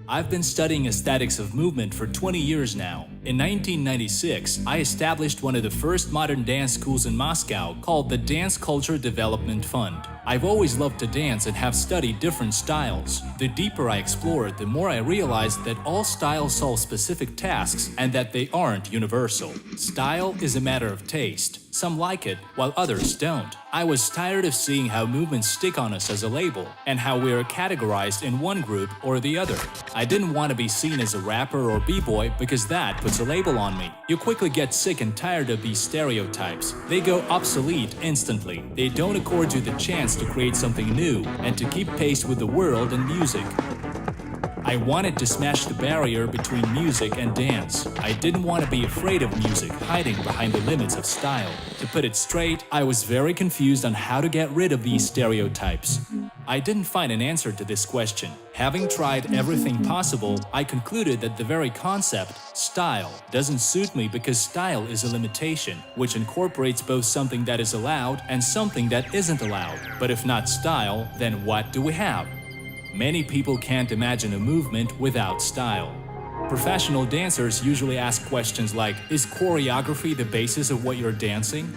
I've been studying aesthetics of movement for 20 years now. In 1996, I established one of the first modern dance schools in Moscow called the Dance Culture Development Fund. I've always loved to dance and have studied different styles. The deeper I explored, the more I realized that all styles solve specific tasks and that they aren't universal. Style is a matter of taste. Some like it, while others don't. I was tired of seeing how movements stick on us as a label, and how we are categorized in one group or the other. I didn't want to be seen as a rapper or b-boy because that puts a label on me. You quickly get sick and tired of these stereotypes. They go obsolete instantly. They don't accord you the chance to create something new and to keep pace with the world and music. I wanted to smash the barrier between music and dance. I didn't want to be afraid of music hiding behind the limits of style. To put it straight, I was very confused on how to get rid of these stereotypes. I didn't find an answer to this question. Having tried everything possible, I concluded that the very concept, style, doesn't suit me because style is a limitation, which incorporates both something that is allowed and something that isn't allowed. But if not style, then what do we have? Many people can't imagine a movement without style. Professional dancers usually ask questions like, is choreography the basis of what you're dancing?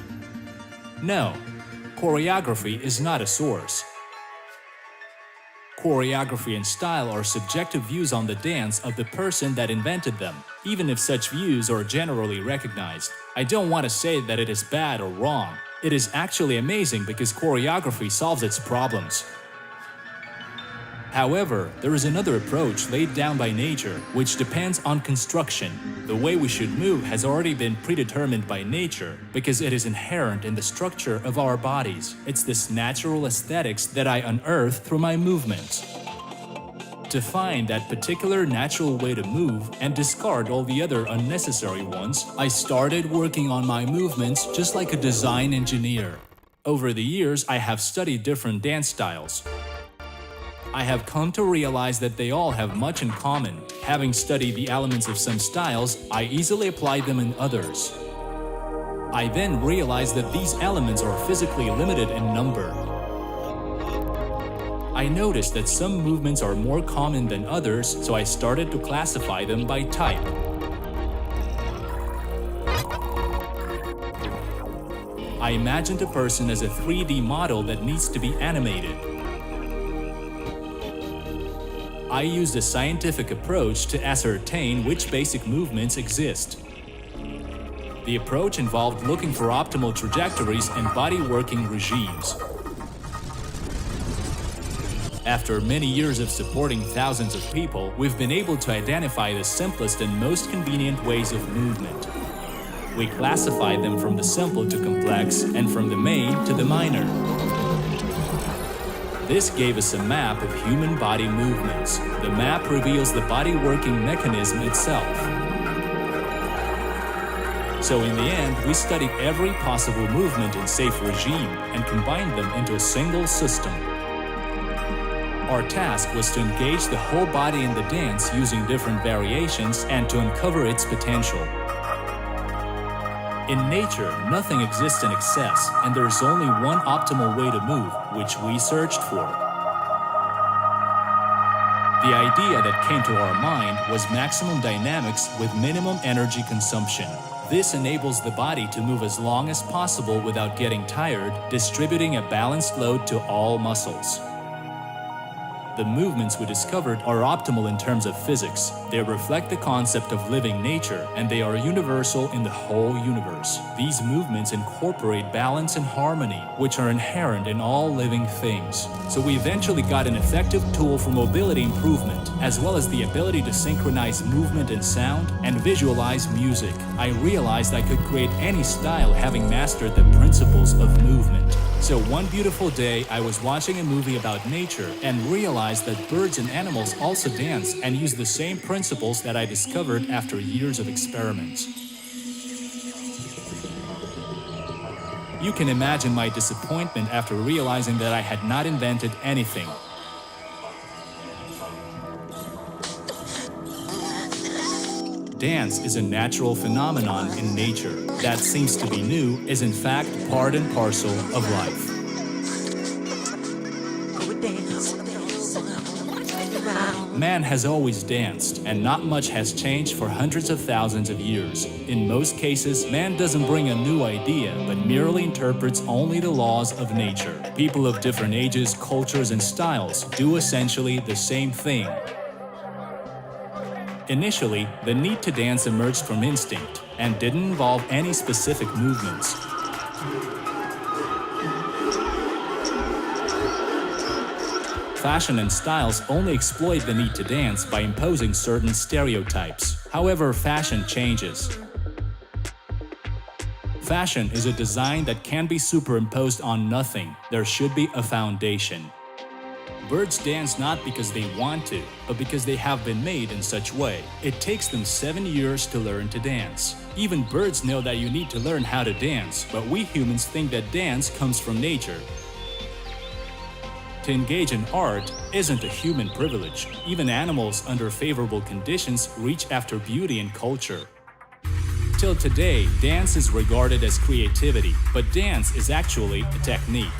No, choreography is not a source. Choreography and style are subjective views on the dance of the person that invented them, even if such views are generally recognized. I don't want to say that it is bad or wrong. It is actually amazing because choreography solves its problems. However, there is another approach laid down by nature, which depends on construction. The way we should move has already been predetermined by nature because it is inherent in the structure of our bodies. It's this natural aesthetics that I unearthed through my movements. To find that particular natural way to move and discard all the other unnecessary ones, I started working on my movements just like a design engineer. Over the years, I have studied different dance styles. I have come to realize that they all have much in common. Having studied the elements of some styles, I easily applied them in others. I then realized that these elements are physically limited in number. I noticed that some movements are more common than others, so I started to classify them by type. I imagined a person as a 3D model that needs to be animated. I used a scientific approach to ascertain which basic movements exist. The approach involved looking for optimal trajectories and body working regimes. After many years of supporting thousands of people, we've been able to identify the simplest and most convenient ways of movement. We classified them from the simple to complex and from the main to the minor. This gave us a map of human body movements. The map reveals the body working mechanism itself. So in the end, we studied every possible movement in safe regime and combined them into a single system. Our task was to engage the whole body in the dance using different variations and to uncover its potential. In nature, nothing exists in excess, and there is only one optimal way to move, which we searched for. The idea that came to our mind was maximum dynamics with minimum energy consumption. This enables the body to move as long as possible without getting tired, distributing a balanced load to all muscles. The movements we discovered are optimal in terms of physics. They reflect the concept of living nature, and they are universal in the whole universe. These movements incorporate balance and harmony, which are inherent in all living things. So we eventually got an effective tool for mobility improvement, as well as the ability to synchronize movement and sound and visualize music. I realized I could create any style having mastered the principles of movement. So one beautiful day, I was watching a movie about nature and realized that birds and animals also dance and use the same principles that I discovered after years of experiments. You can imagine my disappointment after realizing that I had not invented anything. Dance is a natural phenomenon in nature that seems to be new is in fact part and parcel of life. Man has always danced, and not much has changed for hundreds of thousands of years. In most cases, man doesn't bring a new idea, but merely interprets only the laws of nature. People of different ages, cultures, and styles do essentially the same thing. Initially, the need to dance emerged from instinct and didn't involve any specific movements. Fashion and styles only exploit the need to dance by imposing certain stereotypes. However, fashion changes. Fashion is a design that can be superimposed on nothing. There should be a foundation. Birds dance not because they want to, but because they have been made in such way. It takes them 7 years to learn to dance. Even birds know that you need to learn how to dance, but we humans think that dance comes from nature. To engage in art isn't a human privilege. Even animals under favorable conditions reach after beauty and culture. Till today, dance is regarded as creativity, but dance is actually a technique.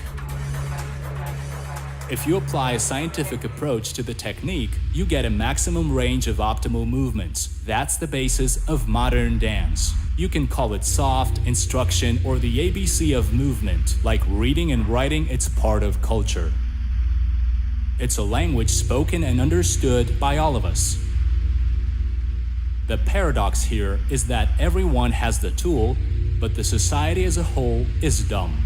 If you apply a scientific approach to the technique, you get a maximum range of optimal movements. That's the basis of modern dance. You can call it soft, instruction, or the ABC of movement. Like reading and writing, it's part of culture. It's a language spoken and understood by all of us. The paradox here is that everyone has the tool, but the society as a whole is dumb.